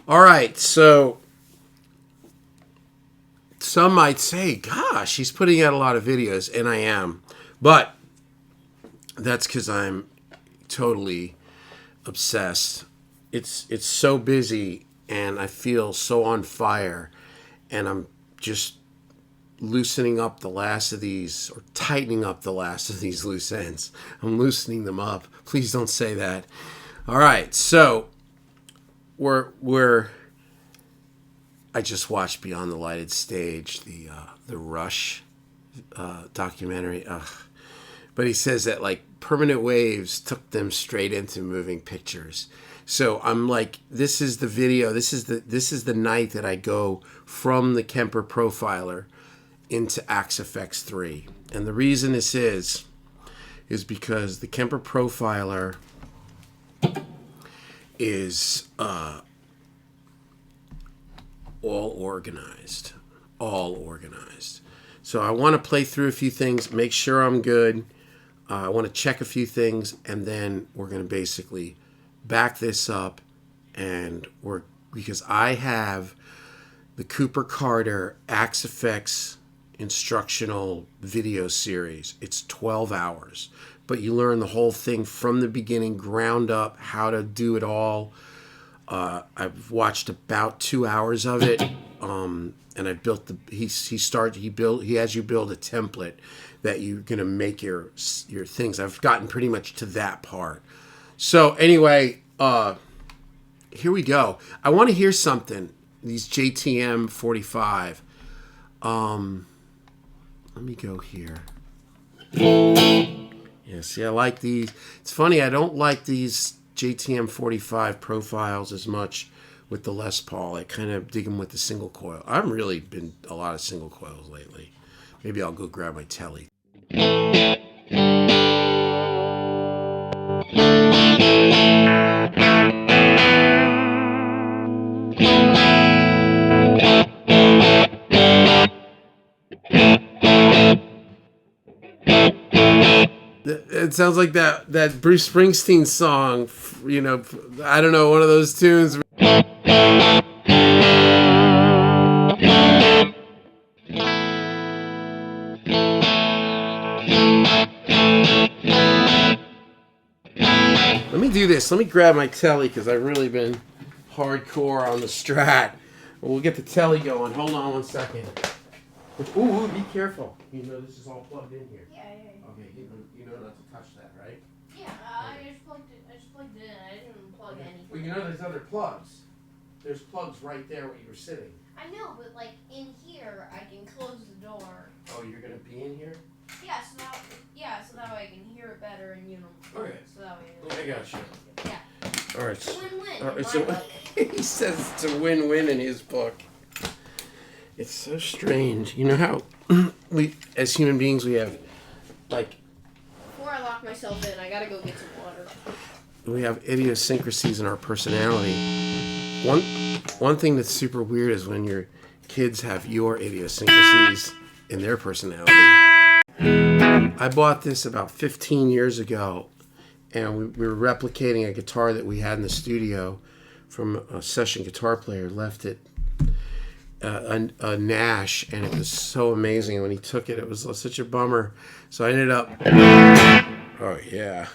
All right, so some might say, gosh, he's putting out a lot of videos, and I am. But that's because I'm totally obsessed. It's so busy, and I feel so on fire, and I'm just loosening up the last of these, or tightening up the last of these loose ends. I'm loosening them up. Please don't say that. All right, so I just watched Beyond the Lighted Stage, the Rush documentary. Ugh. But he says that like permanent waves took them straight into moving pictures. So I'm like, this is the video. This is the night that I go from the Kemper Profiler into Axe FX 3. And the reason this is because the Kemper Profiler is all organized. So I want to play through a few things, make sure I'm good. I want to check a few things, and then we're going to basically back this up, and because I have the Cooper Carter Axe FX instructional video series. It's 12 hours, but you learn the whole thing from the beginning, ground up, how to do it all. I've watched about 2 hours of it, and I built he has you build a template that you're gonna make your things. I've gotten pretty much to that part. So anyway, here we go. I want to hear something. These JTM 45. Let me go here. Yeah, see, I like these. It's funny, I don't like these JTM 45 profiles as much with the Les Paul. I kind of dig them with the single coil. I've really been a lot of single coils lately. Maybe I'll go grab my telly. It sounds like that Bruce Springsteen song, you know, I don't know, one of those tunes. Let me do this. Let me grab my telly because I've really been hardcore on the Strat. We'll get the telly going. Hold on one second. Ooh, be careful. You know this is all plugged in here. Yeah. Okay, you know not to touch that, right? Yeah, I just plugged it in. I didn't plug anything. Well, you know there's other plugs. There's plugs right there where you were sitting. I know, but like in here, I can close the door. Oh, you're gonna be in here? Yeah, so that way I can hear it better, and you know. Okay. So that way. I got you. Yeah. All right. It's a win-win. All right, so he says it's a win-win in his book. It's so strange. You know how we, as human beings, we have like. Before I lock myself in, I gotta go get some water. We have idiosyncrasies in our personality. One thing that's super weird is when your kids have your idiosyncrasies in their personality. I bought this about 15 years ago, and we were replicating a guitar that we had in the studio from a session guitar player. Left it a Nash, and it was so amazing. When he took it, it was such a bummer. So I ended up. Oh yeah.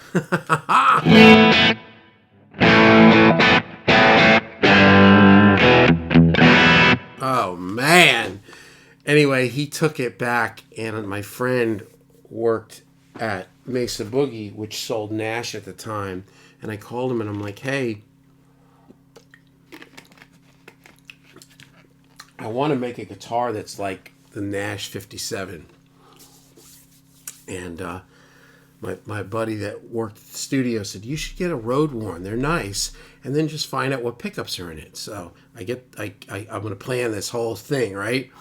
Oh man. Anyway, he took it back, and my friend worked at Mesa Boogie, which sold Nash at the time, and I called him and I'm like, hey, I want to make a guitar that's like the Nash 57. And my buddy that worked at the studio said, you should get a Road Worn. They're nice. And then just find out what pickups are in it. So I'm going to plan this whole thing, right?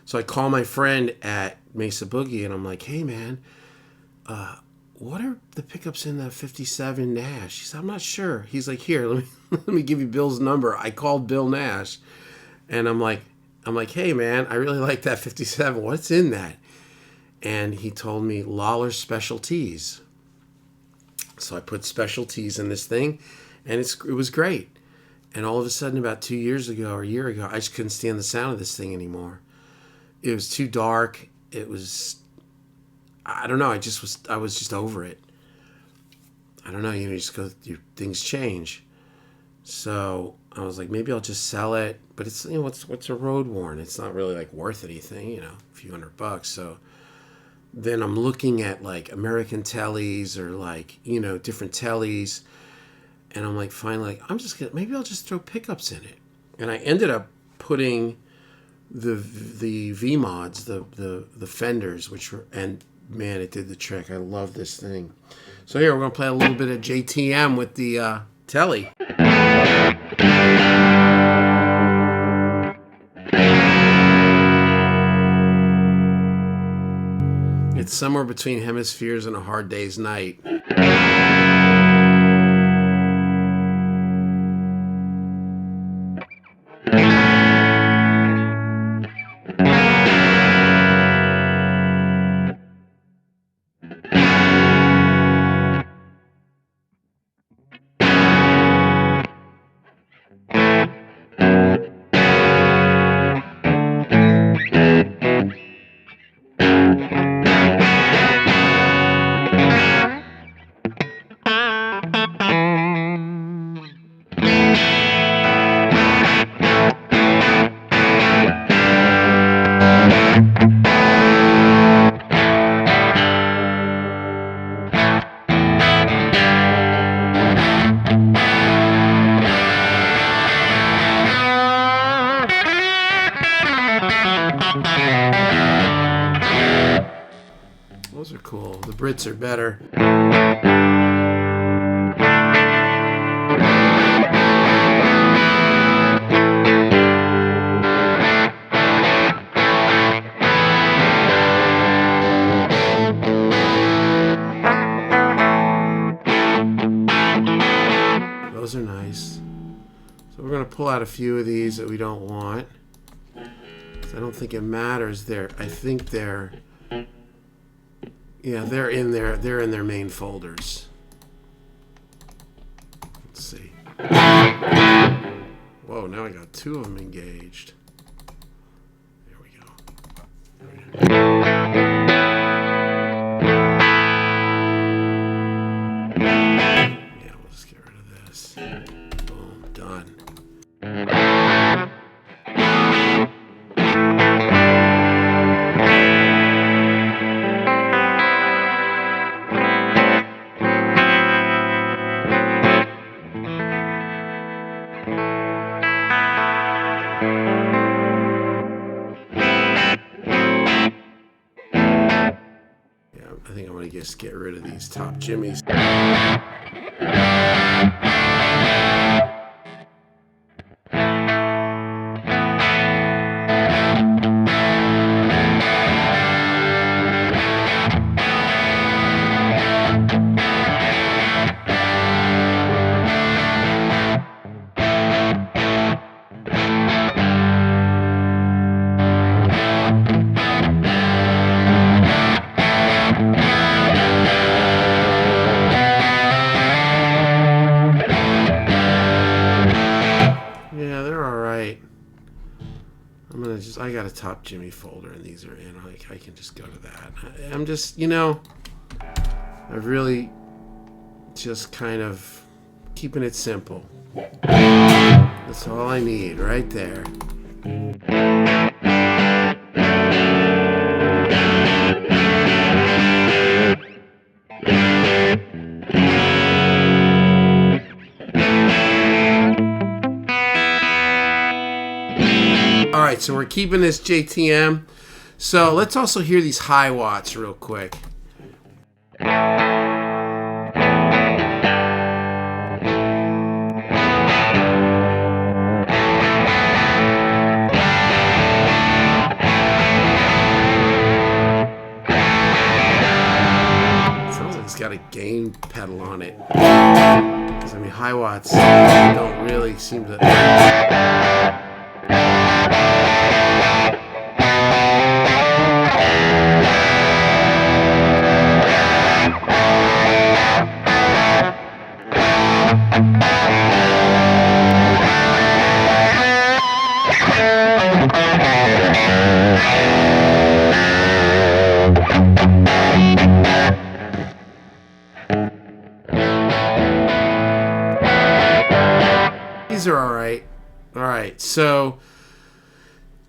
So I call my friend at Mesa Boogie, and I'm like, hey, man, what are the pickups in the 57 Nash? He said, I'm not sure. He's like, here, let me give you Bill's number. I called Bill Nash, and I'm like, hey, man, I really like that 57. What's in that? And he told me Lawler's Special Tees. So I put Special Tees in this thing, and it was great. And all of a sudden, about 2 years ago or a year ago, I just couldn't stand the sound of this thing anymore. It was too dark. It was, I don't know. I was just over it. I don't know. You just go, things change. So I was like, maybe I'll just sell it. But it's, what's a road worn? It's not really like worth anything, a few $100. So then I'm looking at like American tellies or like, different tellies. And I'm like, finally, maybe I'll just throw pickups in it. And I ended up putting the V mods, the fenders, and man, it did the trick. I love this thing. So here, we're going to play a little bit of JTM with the telly. It's somewhere between Hemispheres and A Hard Day's Night. Those are cool. The Brits are better. Those are nice. So we're going to pull out a few of these that we don't want. I don't think it matters. I think they're in there. They're in their main folders. Let's see. Whoa, now I got two of them engaged. There we go. Yeah, we'll just get rid of this. Boom, done. I think I'm going to just get rid of these top jimmies. I got a top Jimmy folder and these are in. I can just go to that. I'm just, I really just kind of keeping it simple. That's all I need right there. All right, so we're keeping this JTM. So let's also hear these high watts real quick. Sounds like it's got a gain pedal on it. Because, high watts don't really seem to... All right, so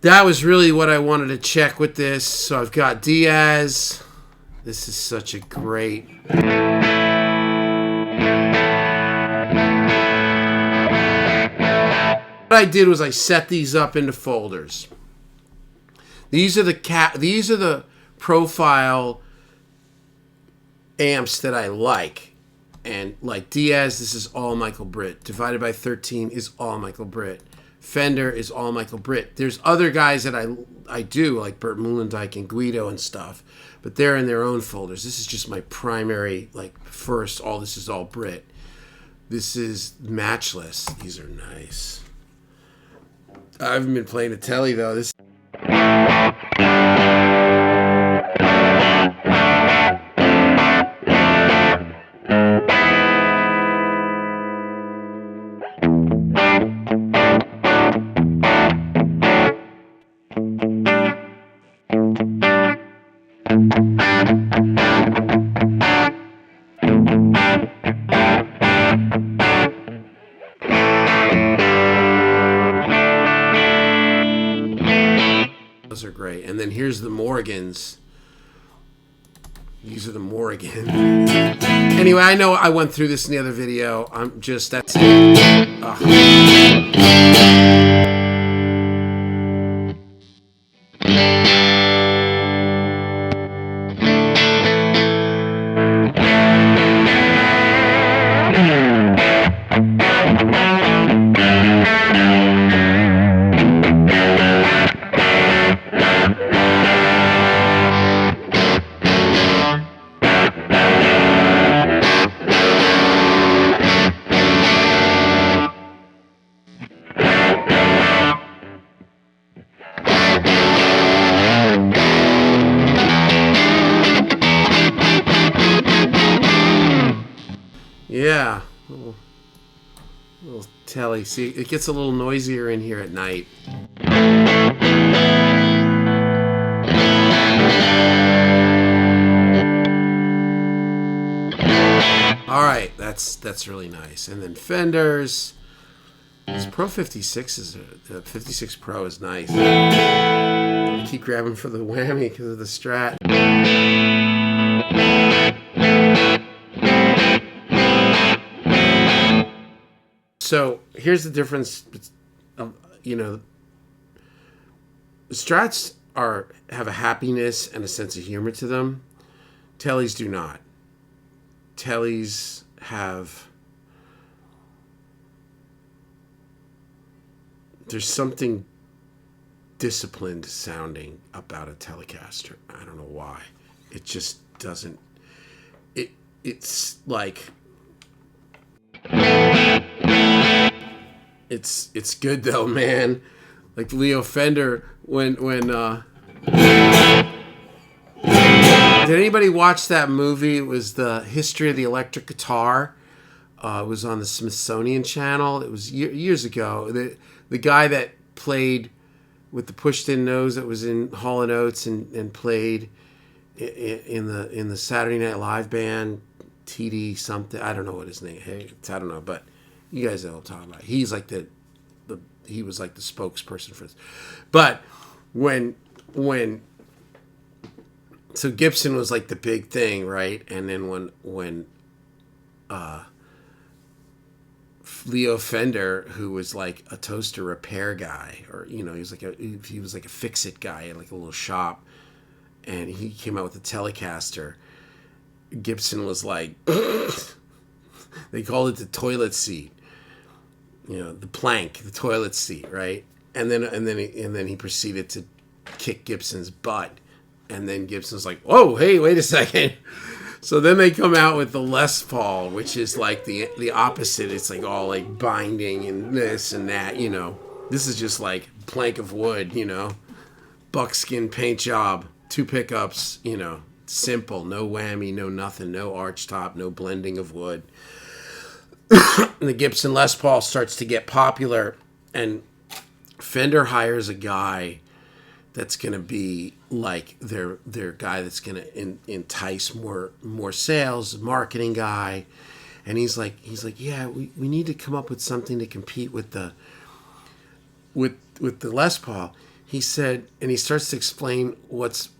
that was really what I wanted to check with this. So I've got Diaz. This is such a great... What I did was I set these up into folders. These are the profile amps that I like. And like Diaz, this is all Michael Britt. Divided by 13 is all Michael Britt. Fender is all Michael Britt. There's other guys that I do, like Burt Muhlendyke and Guido and stuff, but they're in their own folders. This is just my primary, like, first, this is all Britt. This is Matchless. These are nice. I haven't been playing a telly, though. This... Those are great. And then here's the Morgans. These are the Morgans. Anyway, I know I went through this in the other video. That's it. Yeah, little telly. See, it gets a little noisier in here at night. All right, that's really nice. And then Fenders. This Pro 56 the 56 Pro is nice. I keep grabbing for the whammy because of the Strat. So here's the difference. Strats have a happiness and a sense of humor to them. Tellys do not. Tellys have... There's something disciplined sounding about a Telecaster. I don't know why. It just doesn't... It's like... It's good though, man. Like Leo Fender when did anybody watch that movie? It was the history of the electric guitar. It was on the Smithsonian Channel. It was years ago. The guy that played with the pushed-in nose that was in Hall & Oates and played in the Saturday Night Live band, TD something. I don't know what his name. Hey, I don't know, but you guys know what I'm talking about. He's like he was like the spokesperson for this. But so Gibson was like the big thing, right? And then when Leo Fender, who was like a toaster repair guy, or he was like a fix-it guy in like a little shop, and he came out with a Telecaster. Gibson was like, they called it the toilet seat, the plank, the toilet seat, right? And then he proceeded to kick Gibson's butt, and then Gibson's like, "Whoa, hey, wait a second." So then they come out with the Les Paul, which is like the opposite. It's like all like binding and this and that, This is just like plank of wood, buckskin paint job, 2 pickups, simple, no whammy, no nothing, no arch top, no blending of wood. And the Gibson Les Paul starts to get popular, and Fender hires a guy that's going to be like their guy that's going to entice more sales, marketing guy. And he's like, yeah, we need to come up with something to compete with the with the Les Paul, he said, and he starts to explain what's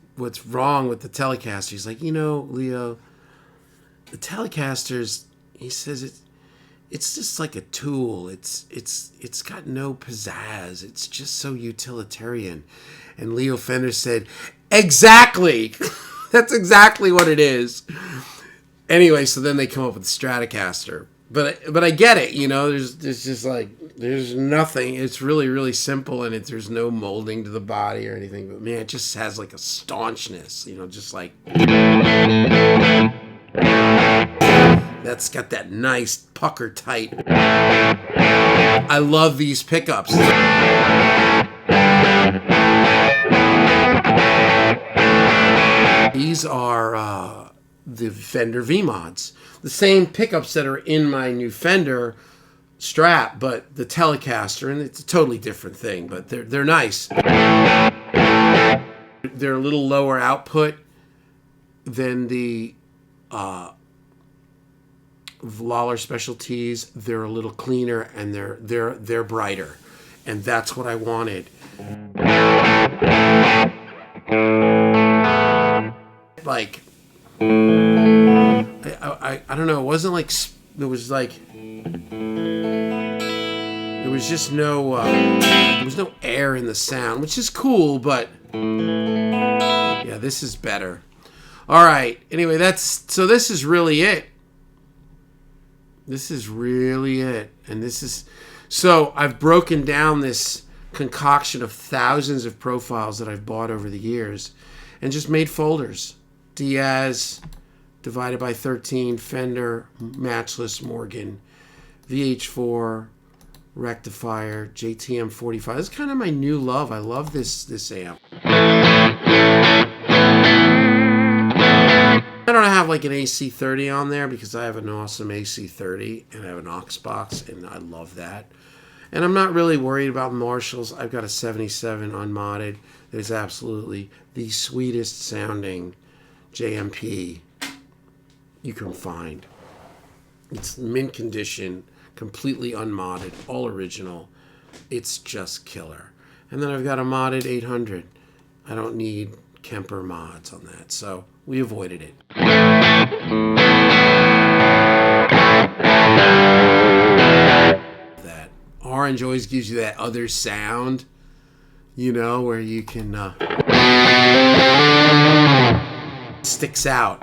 wrong with the Telecaster. He's like, Leo, the Telecasters, he says it's just like a tool. It's got no pizzazz. It's just so utilitarian. And Leo Fender said, exactly. That's exactly what it is. Anyway, so then they come up with the Stratocaster. But I get it, there's just like, there's nothing. It's really, really simple, and there's no molding to the body or anything. But man, it just has like a staunchness, just like, that's got that nice pucker tight. I love these pickups. These are the Fender V-Mods. The same pickups that are in my new Fender Strat, but the Telecaster, and it's a totally different thing, but they're nice. They're a little lower output than the Lawler Specialties. They're a little cleaner, and they're brighter, and that's what I wanted. Like, I don't know. It wasn't like there was just no there was no air in the sound, which is cool, but yeah, this is better. All right. Anyway, this is really it. This is really it. And so I've broken down this concoction of thousands of profiles that I've bought over the years and just made folders. Diaz divided by 13, Fender, Matchless, Morgan, VH4, Rectifier, JTM 45. This is kind of my new love. I love this amp. I don't have like an AC30 on there because I have an awesome AC30 and I have an aux box, and I love that. And I'm not really worried about Marshalls. I've got a 77 unmodded that is absolutely the sweetest sounding JMP you can find. It's mint condition, completely unmodded, all original. It's just killer. And then I've got a modded 800. I don't need Kemper mods on that, so we avoided it. That orange always gives you that other sound, where you can sticks out.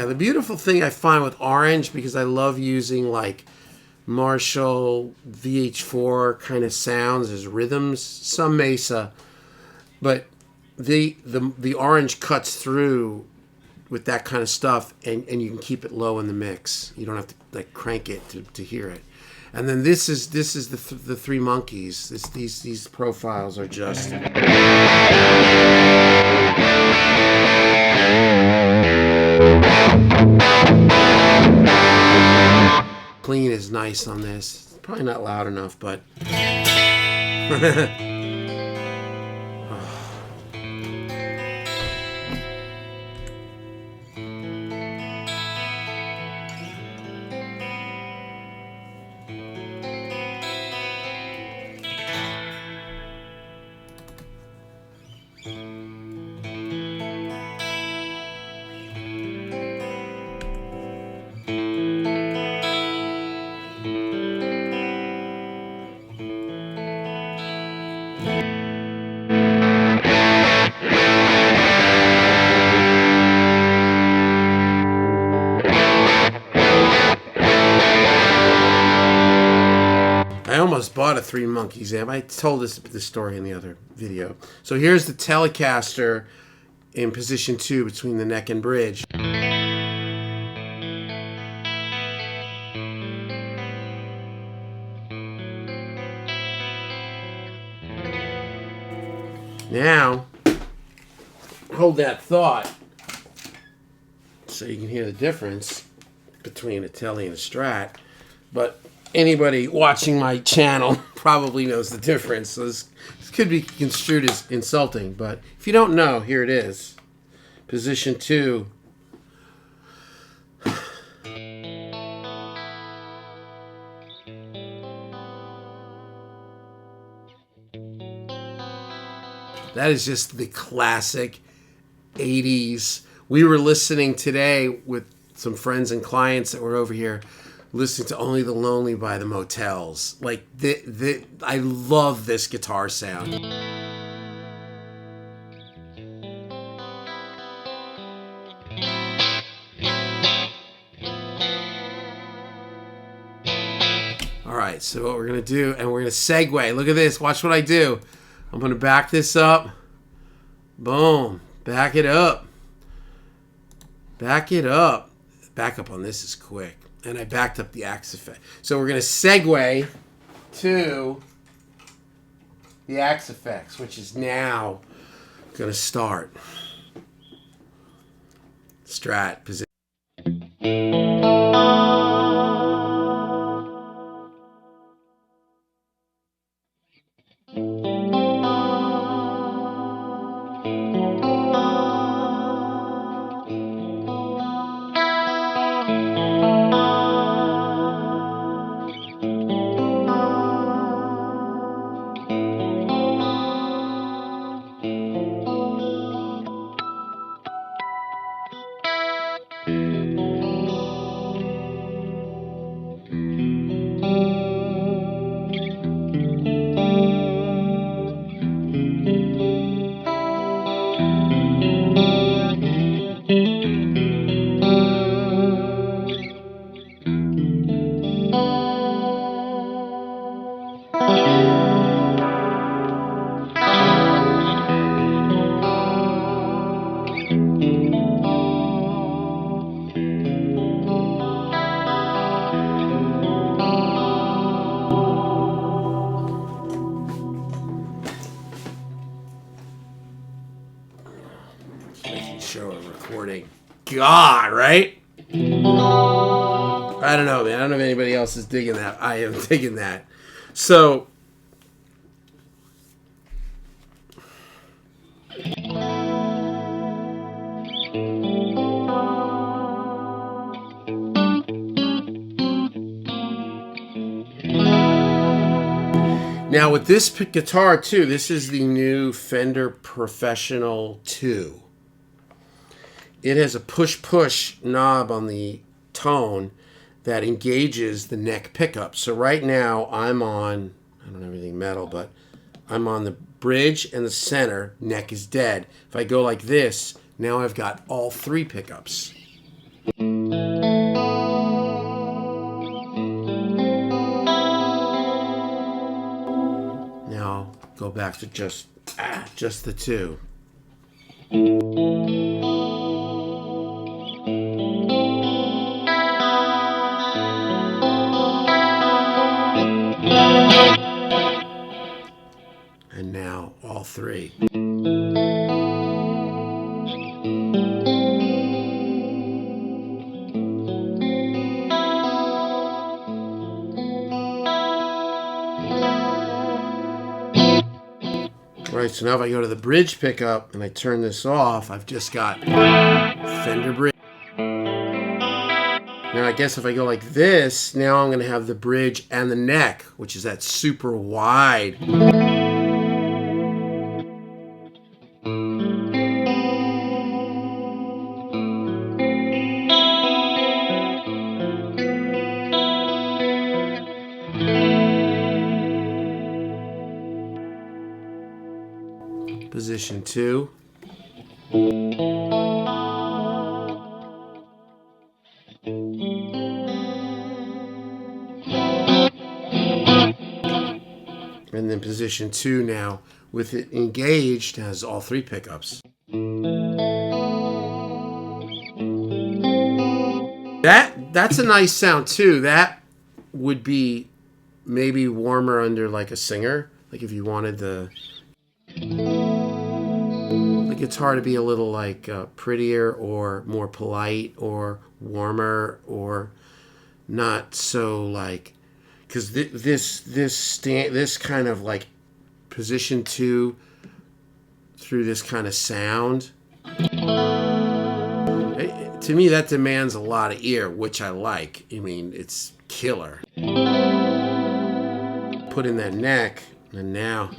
The beautiful thing I find with orange, because I love using like Marshall VH4 kind of sounds as rhythms, some Mesa, but the orange cuts through with that kind of stuff, and you can keep it low in the mix. You don't have to like crank it to hear it. And then this is the Three Monkeys. These profiles are just clean is nice on this. Probably not loud enough, but I almost bought a Three Monkeys amp. I told this story in the other video. So here's the Telecaster in position 2 between the neck and bridge. Now, hold that thought so you can hear the difference between a Tele and a Strat. But anybody watching my channel probably knows the difference. So this could be construed as insulting, but if you don't know, here it is. Position 2. That is just the classic 80s. We were listening today with some friends and clients that were over here listening to Only the Lonely by the Motels. Like, I love this guitar sound. All right, so what we're going to do, and we're going to segue. Look at this. Watch what I do. I'm going to back this up. Boom. Back it up. Back it up. Back up on this is quick. And I backed up the axe effect. So we're going to segue to the axe effects, which is now going to start. Strat position. Show a recording. God, right? I don't know, man. I don't know if anybody else is digging that. I am digging that. So, now with this guitar too, this is the new Fender Professional 2. It has a push-push knob on the tone that engages the neck pickup. So right now I'm on, I don't have anything metal, but I'm on the bridge and the center. Neck is dead. If I go like this, now I've got all 3 pickups. Now go back to just the 2. And now all 3. Right, so now if I go to the bridge pickup and I turn this off, I've just got Fender bridge. Now I guess if I go like this, now I'm going to have the bridge and the neck, which is that super wide. Position 2. And then position 2 now, with it engaged, has all 3 pickups. That's a nice sound too. That would be maybe warmer under like a singer, like if you wanted the guitar to be a little like prettier or more polite or warmer, or not so like, because this kind of like position 2 through this kind of sound, to me that demands a lot of ear, which I like. I mean, it's killer. Put in that neck, and now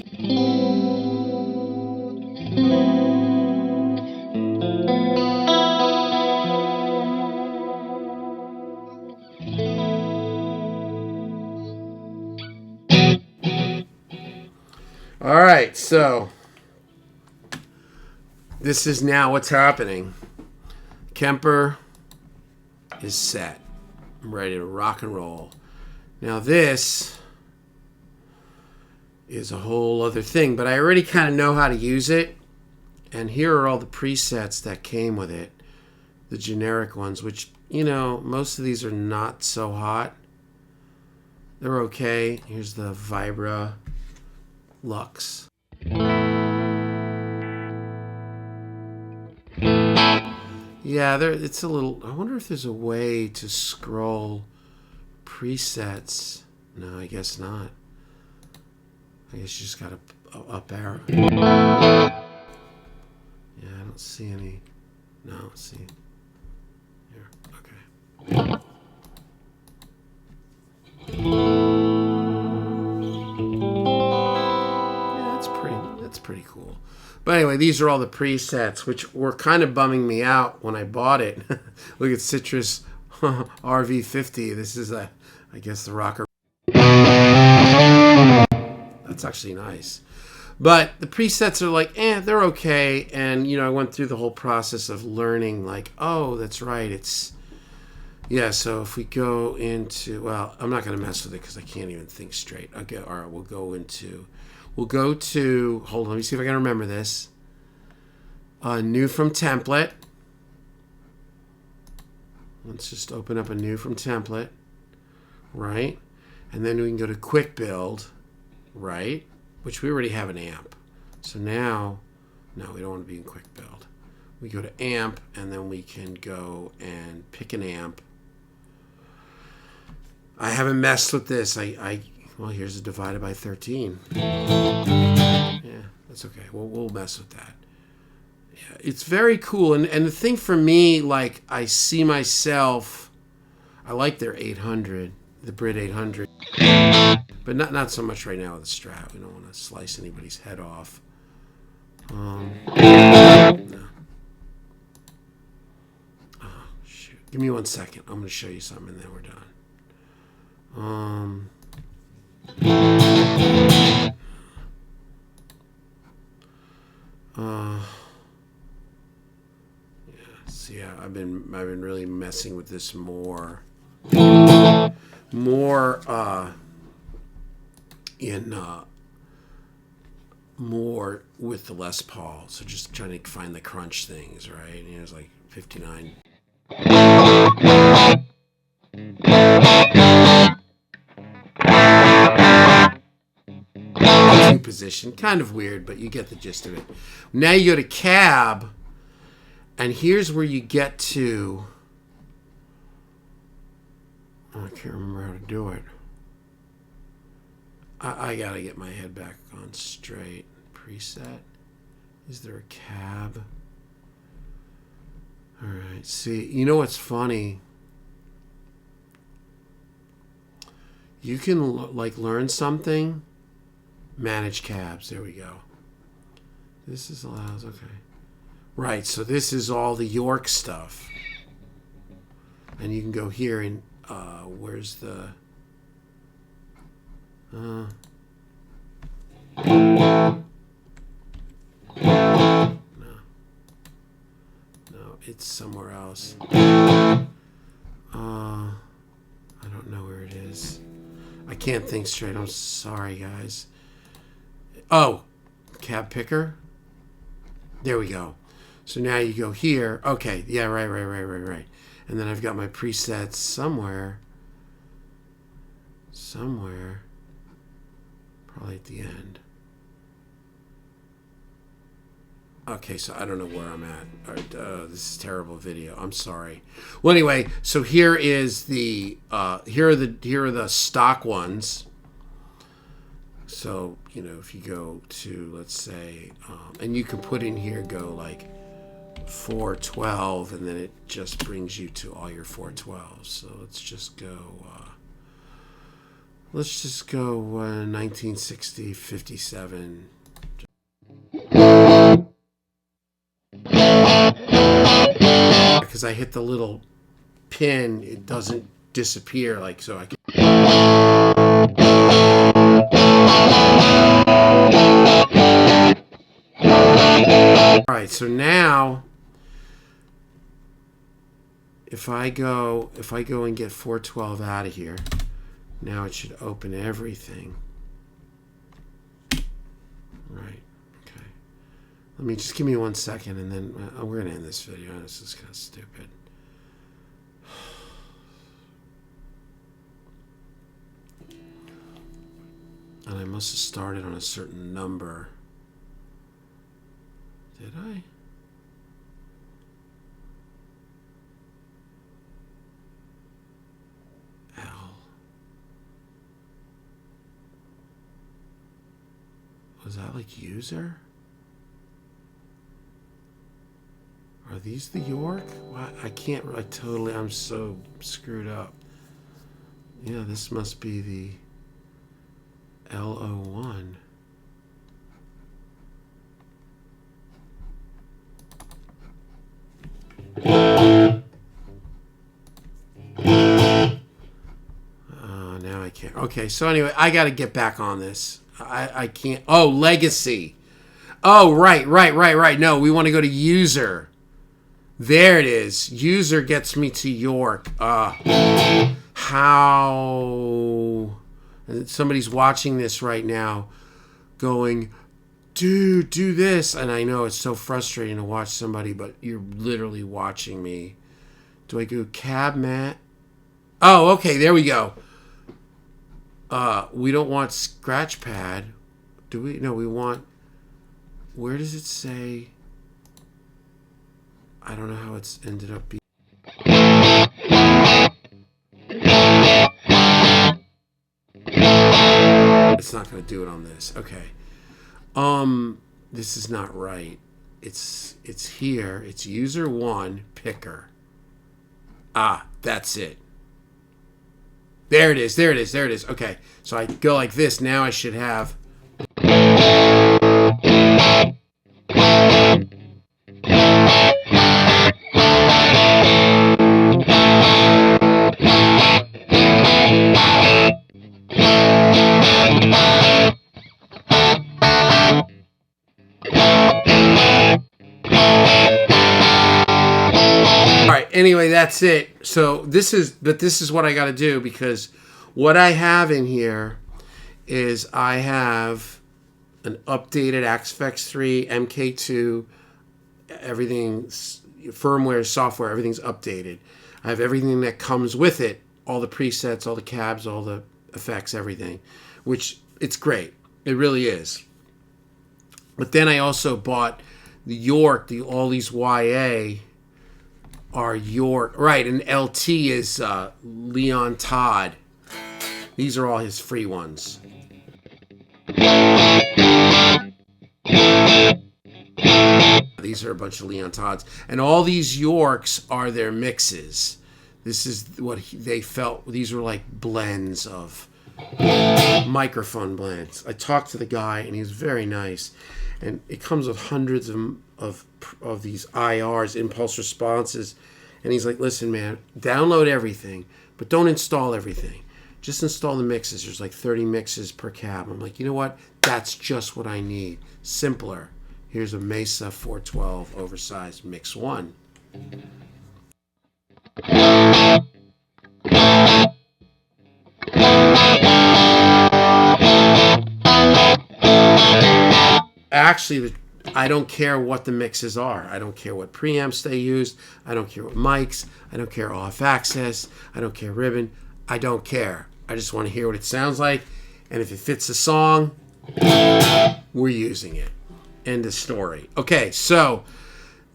all right, so this is now what's happening. Kemper is set. I'm ready to rock and roll. Now this is a whole other thing, but I already kind of know how to use it. And here are all the presets that came with it. The generic ones, which, you know, most of these are not so hot. They're okay. Here's the Vibra Lux. Yeah, it's a little... I wonder if there's a way to scroll presets. No, I guess not. I guess you just got to up arrow. Yeah, I don't see any. No, let's see. Here, okay. Yeah, that's pretty cool. But anyway, these are all the presets, which were kind of bumming me out when I bought it. Look at Citrus RV50. This is I guess the rocker. That's actually nice. But the presets are like, they're okay. And, you know, I went through the whole process of learning, like, oh, that's right. It's, yeah, so if we go into, well, I'm not going to mess with it because I can't even think straight. Okay, all right, we'll go to, hold on, let me see if I can remember this. New from template. Let's just open up a new from template, right? And then we can go to quick build, right? Which we already have an amp. So now, no, we don't want to be in quick build. We go to amp, and then we can go and pick an amp. I haven't messed with this. Well, here's a divided by 13. Yeah, that's okay. We'll mess with that. Yeah, it's very cool. And the thing for me, like, I see myself, I like their 800, the Brit 800. But not so much right now with the Strat. We don't want to slice anybody's head off. No. Oh, shoot. Give me 1 second. I'm going to show you something, and then we're done. Yeah. See, I've been really messing with this more more with the Les Paul. So just trying to find the crunch things, right? And it was like 59. Two position, kind of weird, but you get the gist of it. Now you go to cab, and here's where you get to. I can't remember how to do it. I gotta get my head back on straight. Preset. Is there a cab? All right. See, you know what's funny? You can learn something. Manage cabs. There we go. This is allows. Okay. Right. So this is all the York stuff, and you can go here and where's the no, it's somewhere else. I don't know where it is. I can't think straight. I'm sorry, guys. Oh, cab picker. There we go. So now you go here. Okay, yeah, right. And then I've got my presets somewhere. Probably at the end. Okay, so I don't know where I'm at. All right, this is terrible video. I'm sorry. Well, anyway, so here is the here are the stock ones. So if you go to, let's say, and you can put in here, go like 412, and then it just brings you to all your 412s. So let's just go. Let's just go 1960 57. Because I hit the little pin, it doesn't disappear like so. I can. All right, so now if I go and get 412 out of here, now it should open everything. Right. Okay. Let me just give me 1 second, and then we're gonna end this video. This is kind of stupid. And I must have started on a certain number. Did I? L. Was that like user? Are these the York? What? I can't. I'm so screwed up. Yeah, this must be the L01. Now I can't. Okay, so anyway, I got to get back on this. I can't. Oh, legacy. Oh, right. No, we want to go to user. There it is. User gets me to York. How? Somebody's watching this right now going, dude, do this. And I know it's so frustrating to watch somebody, but you're literally watching me. Do I go cab mat? Oh, okay, there we go. We don't want scratch pad. Do we? No, we want... Where does it say? I don't know how it's ended up being. It's not going to do it on this. Okay. This is not right. It's here. It's user 1 picker. Ah, that's it. There it is. Okay. So I go like this. Now I should have... Anyway, that's it. So this is what I got to do, because what I have in here is I have an updated Axfex 3, MK2, everything's firmware, software, everything's updated. I have everything that comes with it, all the presets, all the cabs, all the effects, everything, which it's great. It really is. But then I also bought the York, all these YA are York, right? And LT is Leon Todd. These are all his free ones. These are a bunch of Leon Todds, and all these Yorks are their mixes. This is what they felt. These were like blends of microphone blends. I talked to the guy, and he was very nice. And it comes with hundreds of these IRs, impulse responses. And he's like, listen, man, download everything, but don't install everything. Just install the mixes. There's like 30 mixes per cab. I'm like, you know what? That's just what I need. Simpler. Here's a Mesa 412 oversized mix 1. Actually, I don't care what the mixes are. I don't care what preamps they used. I don't care what mics. I don't care off access. I don't care ribbon. I don't care. I just want to hear what it sounds like. And if it fits the song, we're using it. End of story. Okay, so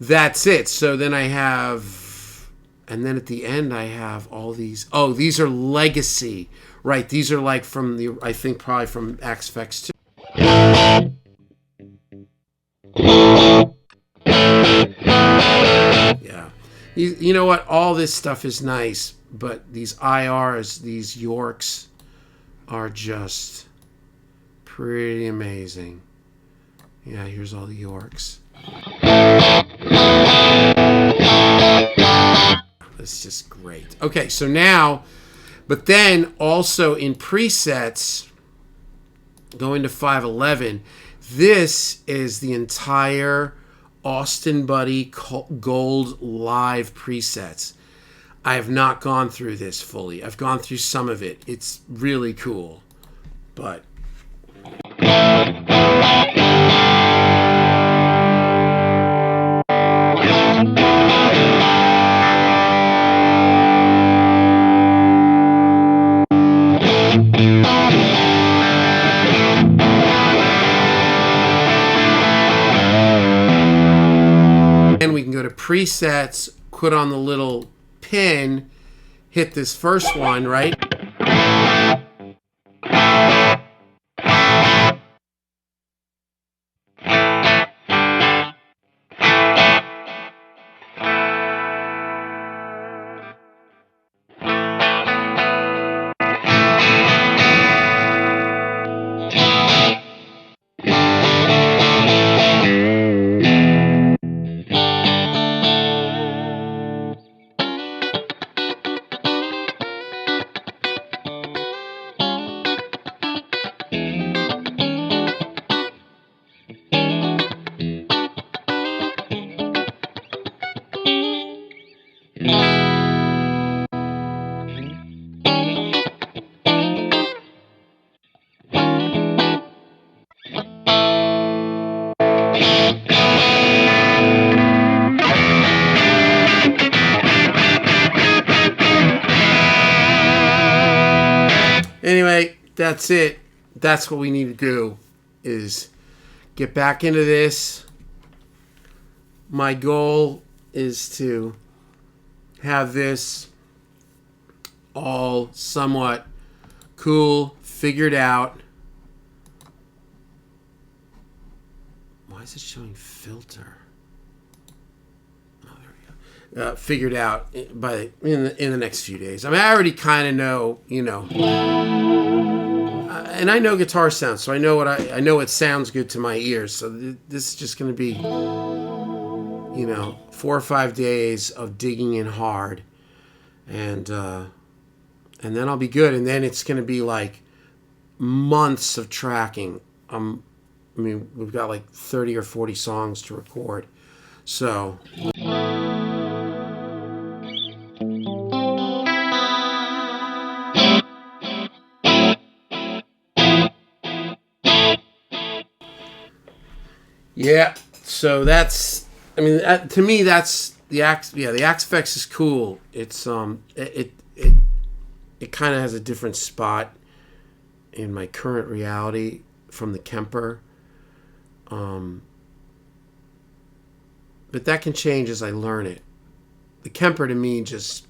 that's it. So then I have, and then at the end I have all these. Oh, these are legacy, right? These are like from the, I think probably from Axe Effects 2. Yeah. You know what? All this stuff is nice, but these IRs, these Yorks, are just pretty amazing. Yeah, here's all the Yorks. It's just great. Okay, so now, but then also in presets, going to 511, this is the entire Austin Buddy Gold Live presets. I have not gone through this fully. I've gone through some of it. It's really cool. But and we can go to presets, put on the little pin, hit this first one, right? Anyway, that's it. That's what we need to do, is get back into this. My goal is to have this all somewhat cool, figured out. Why is it showing filter? Oh, there we go. Figured out in the next few days. I mean, I already kind of know, and I know guitar sounds, so I know I know it sounds good to my ears. So this is just going to be, 4 or 5 days of digging in hard, and then I'll be good. And then it's going to be like months of tracking. We've got like 30 or 40 songs to record, so. Yeah, so that's, to me, that's the Axe. Yeah, the Axe Effects is cool. It's it kind of has a different spot in my current reality from the Kemper. But that can change as I learn it. The Kemper to me just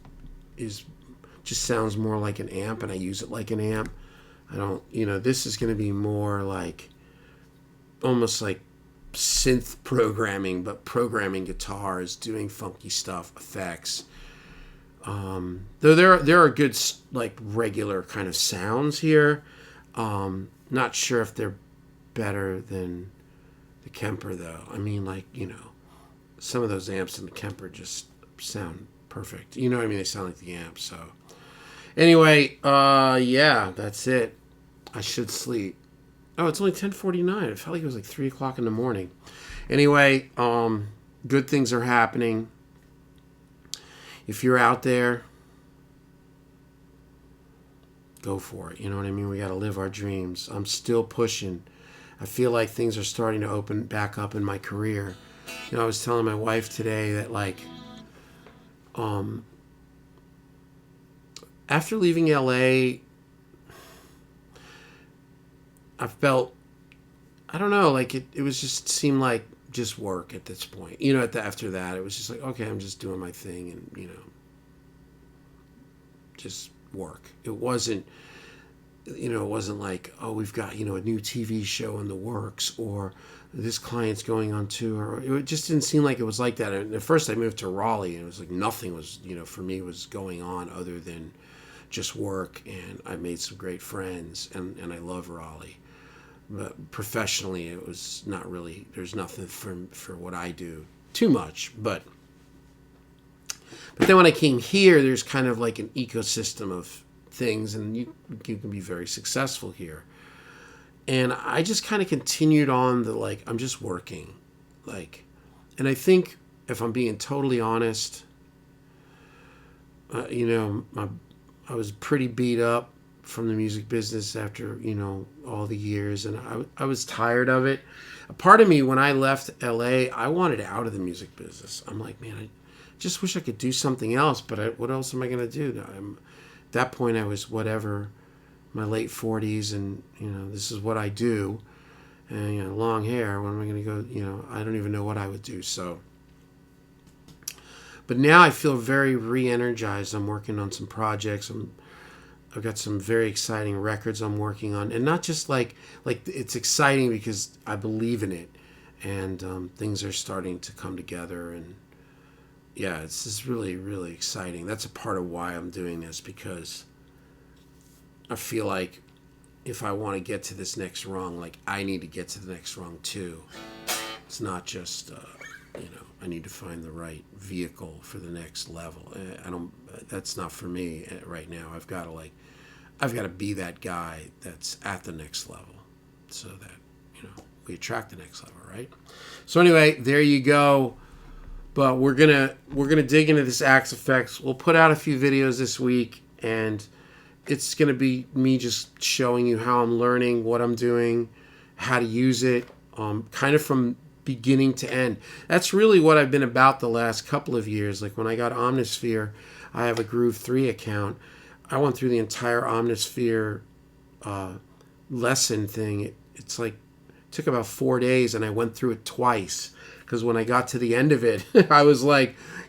sounds more like an amp, and I use it like an amp. I don't, this is going to be more like, almost like synth programming, but programming guitars, doing funky stuff, effects. Though there are good like regular kind of sounds here. Not sure if they're better than the Kemper though. Some of those amps in the Kemper just sound perfect. You know what I mean? They sound like the amp. So anyway, yeah, that's it. I should sleep. Oh, it's only 10:49. It felt like it was like 3 o'clock in the morning. Anyway, good things are happening. If you're out there, go for it. You know what I mean? We got to live our dreams. I'm still pushing. I feel like things are starting to open back up in my career. I was telling my wife today that, like, after leaving LA, I I don't know, like it was just seemed like just work at this point. After that, it was just like, okay, I'm just doing my thing and, just work. It wasn't like, oh, we've got, a new TV show in the works, or this client's going on tour. It just didn't seem like it was like that. And at first I moved to Raleigh and it was like nothing was, for me was going on other than just work. And I made some great friends and I love Raleigh. But professionally, it was not really, there's nothing for what I do too much. But then when I came here, there's kind of like an ecosystem of things, and you can be very successful here. And I just kind of continued on I'm just working. And I think if I'm being totally honest, I was pretty beat up from the music business after, all the years, and I was tired of it. A part of me, when I left LA, I wanted out of the music business. I'm like, man, I just wish I could do something else, but what else am I going to do? At that point, I was my late 40s, and, this is what I do. And, long hair, when am I going to go, I don't even know what I would do. So, but now I feel very re-energized. I'm working on some projects. I've got some very exciting records I'm working on, and not just like it's exciting because I believe in it, and things are starting to come together, and yeah, it's just really, really exciting. That's a part of why I'm doing this, because I feel like if I want to get to this next rung, I need to get to the next rung too. It's not just I need to find the right vehicle for the next level. That's not for me right now. I've got to be that guy that's at the next level, so that we attract the next level, right? So anyway, there you go. But we're gonna dig into this Axe Effects. We'll put out a few videos this week, and it's gonna be me just showing you how I'm learning, what I'm doing, how to use it, kind of from beginning to end. That's really what I've been about the last couple of years. Like when I got Omnisphere, I have a Groove 3 account. I went through the entire Omnisphere lesson thing. It took about 4 days, and I went through it twice, because when I got to the end of it, I was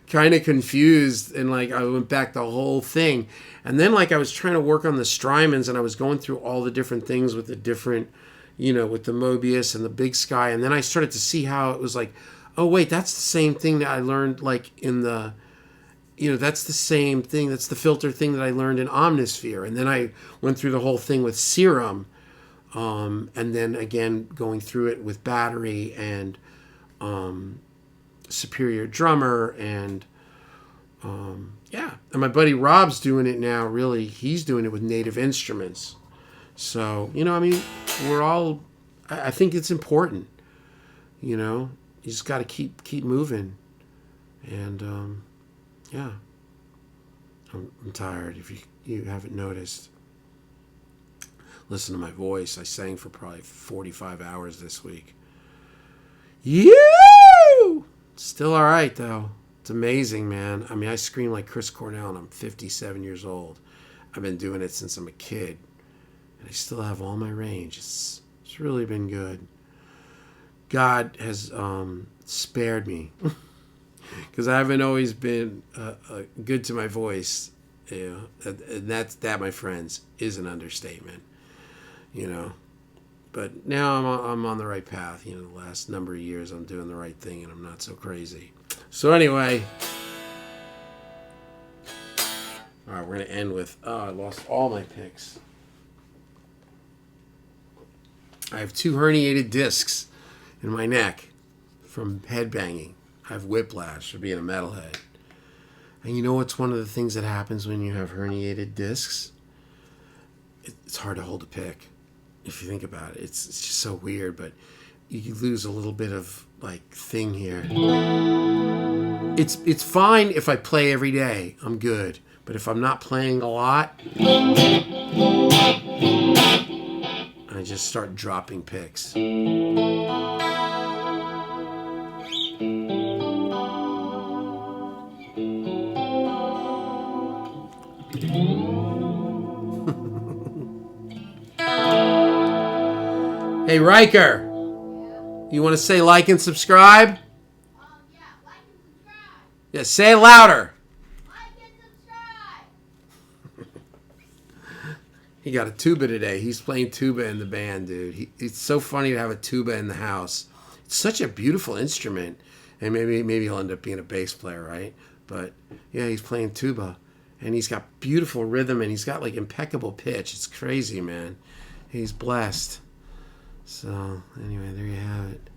kind of confused, and I went back the whole thing. And then I was trying to work on the Strymons, and I was going through all the different things with the different, with the Mobius and the Big Sky. And then I started to see how it was oh wait, that's the same thing that I learned in the, that's the same thing. That's the filter thing that I learned in Omnisphere. And then I went through the whole thing with Serum. And then again, going through it with Battery and Superior Drummer, and and my buddy Rob's doing it now. Really, he's doing it with Native Instruments. So we're all, I think it's important. You just got to keep moving, and I'm tired. If you haven't noticed, listen to my voice. I sang for probably 45 hours this week. Still all right, though. It's amazing, man. I scream like Chris Cornell, and I'm 57 years old. I've been doing it since I'm a kid, and I still have all my range. It's really been good. God has spared me, because I haven't always been good to my voice. And that, my friends, is an understatement. But now I'm on the right path. The last number of years I'm doing the right thing, and I'm not so crazy. So anyway, all right, we're going to end with, I lost all my picks. I have 2 herniated discs in my neck from headbanging. I have whiplash for being a metalhead. And you know what's one of the things that happens when you have herniated discs? It's hard to hold a pick. If you think about it, it's just so weird, but you lose a little bit of thing here. It's fine if I play every day. I'm good. But if I'm not playing a lot, I just start dropping picks. Hey, Riker. You want to say like and subscribe? Yeah, like and subscribe. Yeah, say it louder. Like and subscribe. He got a tuba today. He's playing tuba in the band, dude. It's so funny to have a tuba in the house. It's such a beautiful instrument. And maybe he'll end up being a bass player, right? But yeah, he's playing tuba. And he's got beautiful rhythm and he's got like impeccable pitch. It's crazy, man. He's blessed. So anyway, there you have it.